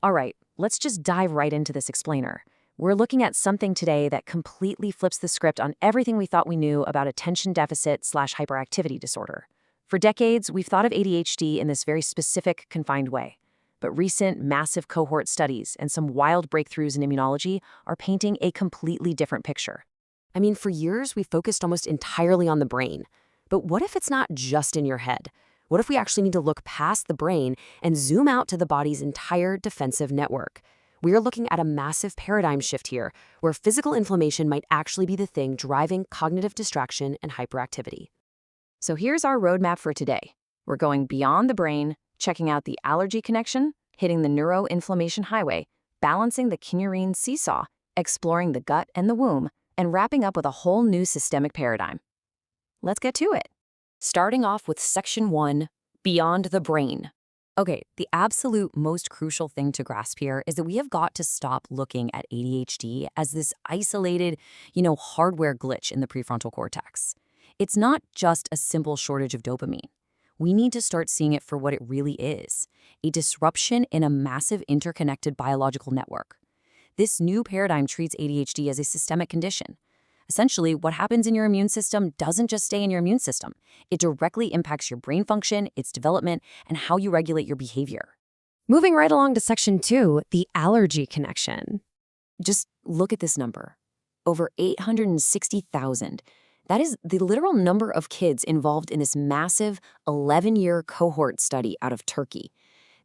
All right, let's just dive right into this explainer. We're looking at something today that completely flips the script on everything we thought we knew about attention deficit slash hyperactivity disorder. For decades, we've thought of ADHD in this very specific, confined way. But recent, massive cohort studies and some wild breakthroughs in immunology are painting a completely different picture. I mean, for years, we focused almost entirely on the brain. But what if it's not just in your head? What if we actually need to look past the brain and zoom out to the body's entire defensive network? We are looking at a massive paradigm shift here, where physical inflammation might actually be the thing driving cognitive distraction and hyperactivity. So here's our roadmap for today. We're going beyond the brain, checking out the allergy connection, hitting the neuroinflammation highway, balancing the Kinurine seesaw, exploring the gut and the womb, and wrapping up with a whole new systemic paradigm. Let's get to it. Starting off with Section 1, Beyond the Brain. Okay, the absolute most crucial thing to grasp here is that we have got to stop looking at ADHD as this isolated, hardware glitch in the prefrontal cortex. It's not just a simple shortage of dopamine. We need to start seeing it for what it really is, a disruption in a massive interconnected biological network. This new paradigm treats ADHD as a systemic condition. Essentially, what happens in your immune system doesn't just stay in your immune system. It directly impacts your brain function, its development, and how you regulate your behavior. Moving right along to Section 2, the allergy connection. Just look at this number. Over 860,000. That is the literal number of kids involved in this massive 11-year cohort study out of Turkey.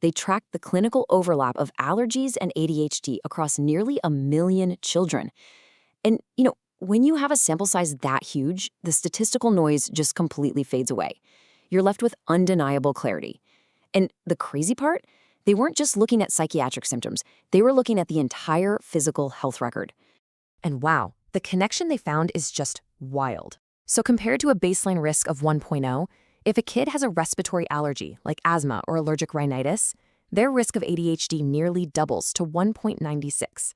They tracked the clinical overlap of allergies and ADHD across nearly 1 million children. And, when you have a sample size that huge, the statistical noise just completely fades away. You're left with undeniable clarity. And the crazy part? They weren't just looking at psychiatric symptoms. They were looking at the entire physical health record. And wow, the connection they found is just wild. So compared to a baseline risk of 1.0, if a kid has a respiratory allergy like asthma or allergic rhinitis, their risk of ADHD nearly doubles to 1.96.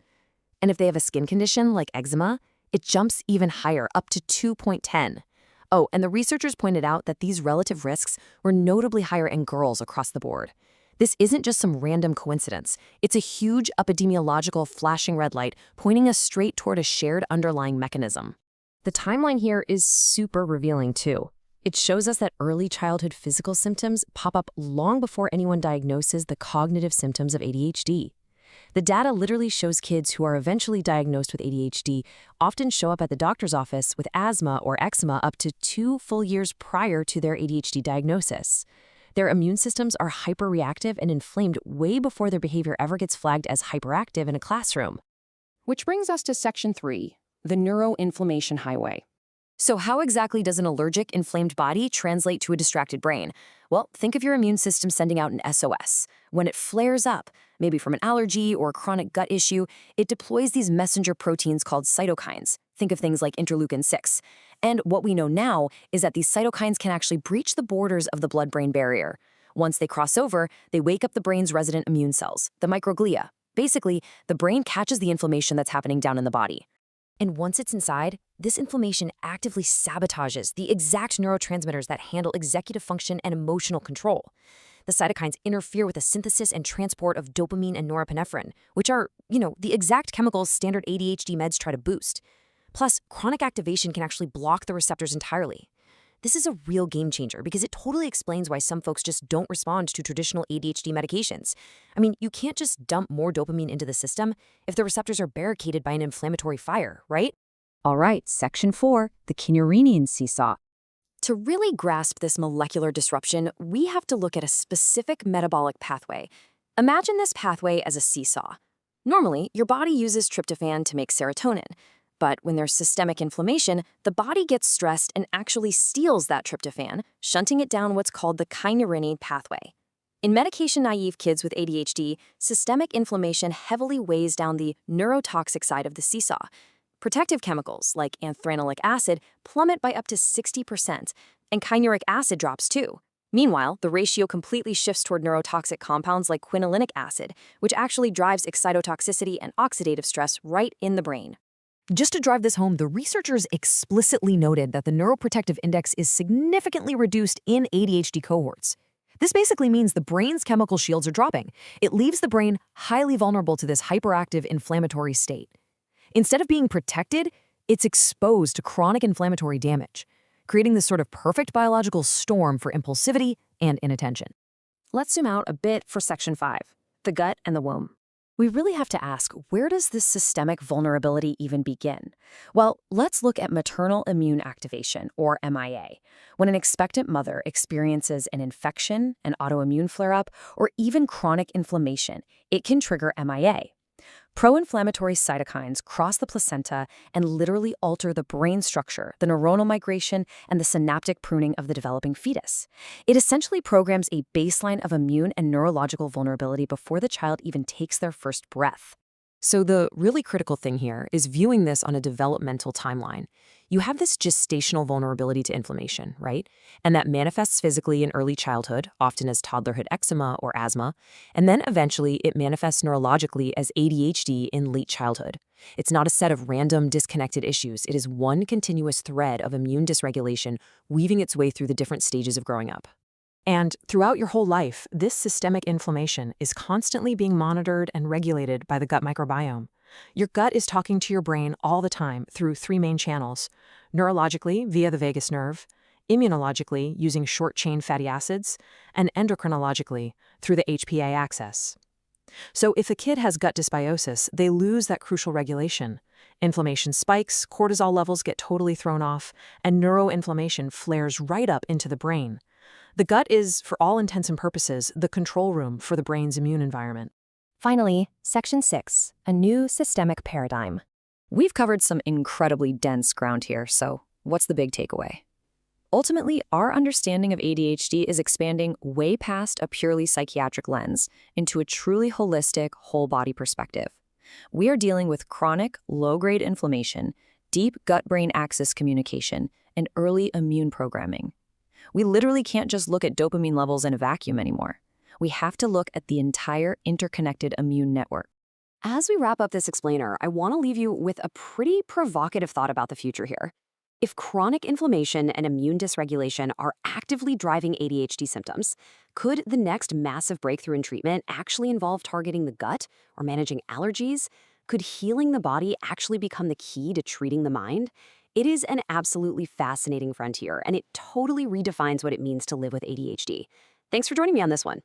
And if they have a skin condition like eczema, it jumps even higher, up to 2.10. Oh, and the researchers pointed out that these relative risks were notably higher in girls across the board. This isn't just some random coincidence. It's a huge epidemiological flashing red light pointing us straight toward a shared underlying mechanism. The timeline here is super revealing too. It shows us that early childhood physical symptoms pop up long before anyone diagnoses the cognitive symptoms of ADHD. The data literally shows kids who are eventually diagnosed with ADHD often show up at the doctor's office with asthma or eczema up to 2 full years prior to their ADHD diagnosis. Their immune systems are hyperreactive and inflamed way before their behavior ever gets flagged as hyperactive in a classroom. Which brings us to Section 3, the neuroinflammation highway. So how exactly does an allergic, inflamed body translate to a distracted brain? Well, think of your immune system sending out an SOS. When it flares up, maybe from an allergy or a chronic gut issue, it deploys these messenger proteins called cytokines. Think of things like interleukin-6. And what we know now is that these cytokines can actually breach the borders of the blood-brain barrier. Once they cross over, they wake up the brain's resident immune cells, the microglia. Basically, the brain catches the inflammation that's happening down in the body. And once it's inside, this inflammation actively sabotages the exact neurotransmitters that handle executive function and emotional control. The cytokines interfere with the synthesis and transport of dopamine and norepinephrine, which are, the exact chemicals standard ADHD meds try to boost. Plus, chronic activation can actually block the receptors entirely. This is a real game changer because it totally explains why some folks just don't respond to traditional ADHD medications. I mean, you can't just dump more dopamine into the system if the receptors are barricaded by an inflammatory fire, right? All right, Section 4, the Kinurine seesaw. To really grasp this molecular disruption, we have to look at a specific metabolic pathway. Imagine this pathway as a seesaw. Normally, your body uses tryptophan to make serotonin. But when there's systemic inflammation, the body gets stressed and actually steals that tryptophan, shunting it down what's called the kynurenine pathway. In medication-naive kids with ADHD, systemic inflammation heavily weighs down the neurotoxic side of the seesaw. Protective chemicals, like anthranilic acid, plummet by up to 60%, and kynuric acid drops too. Meanwhile, the ratio completely shifts toward neurotoxic compounds like quinolinic acid, which actually drives excitotoxicity and oxidative stress right in the brain. Just to drive this home, the researchers explicitly noted that the neuroprotective index is significantly reduced in ADHD cohorts. This basically means the brain's chemical shields are dropping. It leaves the brain highly vulnerable to this hyperactive inflammatory state. Instead of being protected, it's exposed to chronic inflammatory damage, creating this sort of perfect biological storm for impulsivity and inattention. Let's zoom out a bit for section 5, the gut and the womb. We really have to ask, where does this systemic vulnerability even begin? Well, let's look at maternal immune activation, or MIA. When an expectant mother experiences an infection, an autoimmune flare-up, or even chronic inflammation, it can trigger MIA. Pro-inflammatory cytokines cross the placenta and literally alter the brain structure, the neuronal migration, and the synaptic pruning of the developing fetus. It essentially programs a baseline of immune and neurological vulnerability before the child even takes their first breath. So the really critical thing here is viewing this on a developmental timeline. You have this gestational vulnerability to inflammation, right? And that manifests physically in early childhood, often as toddlerhood eczema or asthma, and then eventually it manifests neurologically as ADHD in late childhood. It's not a set of random, disconnected issues. It is one continuous thread of immune dysregulation weaving its way through the different stages of growing up. And throughout your whole life, this systemic inflammation is constantly being monitored and regulated by the gut microbiome. Your gut is talking to your brain all the time through 3 main channels: neurologically via the vagus nerve, immunologically using short-chain fatty acids, and endocrinologically through the HPA axis. So if a kid has gut dysbiosis, they lose that crucial regulation. Inflammation spikes, cortisol levels get totally thrown off, and neuroinflammation flares right up into the brain. The gut is, for all intents and purposes, the control room for the brain's immune environment. Finally, Section 6, a new systemic paradigm. We've covered some incredibly dense ground here, so what's the big takeaway? Ultimately, our understanding of ADHD is expanding way past a purely psychiatric lens into a truly holistic, whole-body perspective. We are dealing with chronic, low-grade inflammation, deep gut-brain axis communication, and early immune programming. We literally can't just look at dopamine levels in a vacuum anymore. We have to look at the entire interconnected immune network. As we wrap up this explainer, I want to leave you with a pretty provocative thought about the future here. If chronic inflammation and immune dysregulation are actively driving ADHD symptoms, could the next massive breakthrough in treatment actually involve targeting the gut or managing allergies? Could healing the body actually become the key to treating the mind? It is an absolutely fascinating frontier, and it totally redefines what it means to live with ADHD. Thanks for joining me on this one.